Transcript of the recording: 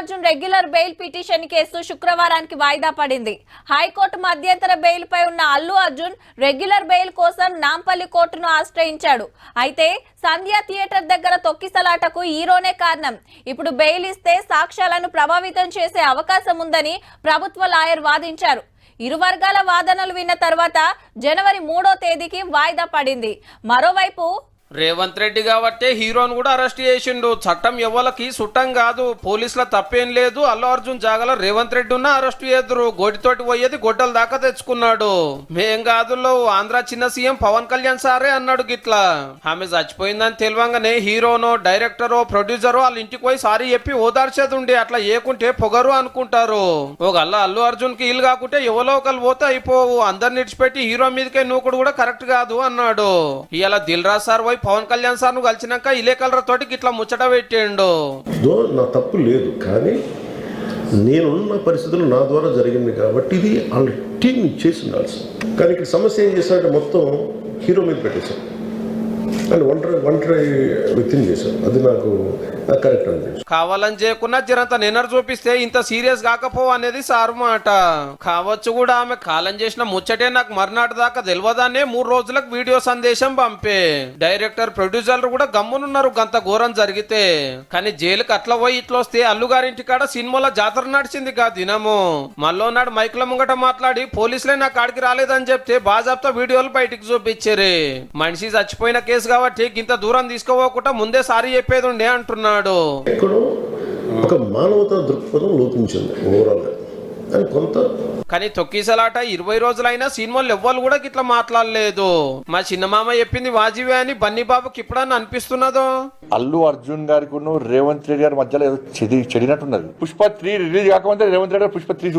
Arjun regular bail petition case శుక్రవారానికి వాయిదా పడింది. హైకోర్టు మధ్యంతర బెయిల్ పై ఉన్న అల్లు అర్జున్ రెగ్యులర్ బెయిల్ కోసం నాంపల్లి కోర్టును ఆశ్రయించాడు. అయితే సంధ్య థియేటర్ దగ్గర తొక్కిసలాటకు హీరోనే కారణం. ఇప్పుడు బెయిల్ ఇస్తే సాక్ష్యాలను ప్రభావితం చేసే అవకాశం ఉందని ప్రభుత్వ లాయర్ వాదించారు. ఇరు వర్గాల వాదనలు విన్న తర్వాత జనవరి 3వ తేదీకి వాయిదా పడింది. మరోవైపు రేవంత్ రెడ్డి కాబట్టే హీరోను కూడా అరెస్ట్ చేసిండు. చట్టం ఎవ్వలకి సుట్టం కాదు, పోలీసుల తప్పేం లేదు. అల్లు అర్జున్ జాగలో రేవంత్ రెడ్డి ఉన్న అరెస్ట్ చేద్దరు. గొడ్డితోటి పోయేది గొడ్డల దాకా తెచ్చుకున్నాడు. మేం కాదులో ఆంధ్ర చిన్న సీఎం పవన్ కళ్యాణ్ సారే అన్నాడు గిట్లా. ఆమె చచ్చిపోయిందని తెలియంగానే హీరోనో డైరెక్టరో ప్రొడ్యూసరో వాళ్ళ ఇంటికి పోయి సారీ చెప్పి ఓదార్చేది ఉండే. అట్లా ఏకుంటే పొగరు అనుకుంటారు. ఒక అల్లు అర్జున్ కి ఇల్లు కాకుంటే ఎవరో ఒకరు పోతే అయిపోవు. అందరిని ఇడిచిపెట్టి హీరో మీదకే నూకుడు కూడా కరెక్ట్ కాదు అన్నాడు. ఇలా దిల్ రాజు సార్ పవన్ కళ్యాణ్ సార్ ను కలిసినాక ఇలేకలర తోటి ఇట్లా ముచ్చట పెట్టిండు. నా తప్పు లేదు, కానీ నేనున్న పరిస్థితులు నా ద్వారా జరిగింది కాబట్టి ఇది వాళ్ళ టీం చేసి ఉండాల్సి. కానీ ఇక్కడ సమస్య ఏం చేశారంటే మొత్తం హీరో మీద పెట్టేశారు అండ్ ఒంటరి వ్యక్తిని చేశారు. అది నాకు కరెక్ట్ అనిపించింది. కావాలని చేయకున్నా జరంత నిన్నర్ చూపిస్తే ఇంత సీరియస్ కాకపో అనేది సార్ మాట. కావచ్చు కూడా ఆమె కాలం చేసిన ముచ్చటే నాకు మర్నాటి దాకా తెలియదానే 3 రోజులకు వీడియో సందేశం పంపే. డైరెక్టర్ ప్రొడ్యూసర్లు కూడా గమ్మునున్నారు గంత ఘోరం జరిగితే. కానీ జైలుకి అట్లా పోయి ఇట్లా వస్తే అల్లుగారింటి కాడ సినిమాల జాతర నడిచింది కా దినము. మళ్ళీ నాడు మైకుల ముంగట మాట్లాడి పోలీసులే నా కాడికి రాలేదని చెప్తే బాజాబ్తా వీడియోలు బయటికి చూపించారు. మనిషి చచ్చిపోయిన కేసు కాబట్టి ఇంత దూరం తీసుకోపోకుండా ముందే సారీ చెప్పేది ఉండే అంటున్నాడు. ఎక్కడో ఒక మానవతా దృక్పథం లోపించింది ఓవరాల్ గా. కానీ తొక్కిసలాట 20 రోజులైనా సినిమాలు ఎవ్వరు కూడా ఇట్లా మాట్లాడలేదు. మా చిన్నమామ చెప్పింది వాజివే అని బన్నీ బాబుకి ఇప్పుడన్నా అనిపిస్తున్నదో. అల్లు అర్జున్ గారికి రేవంత్ రెడ్డి గారి మధ్యలో చెడినట్టున్నది. పుష్ప 3 రిలీజ్ కాకపోతే రేవంత్ రెడ్డి గారు పుష్ప 3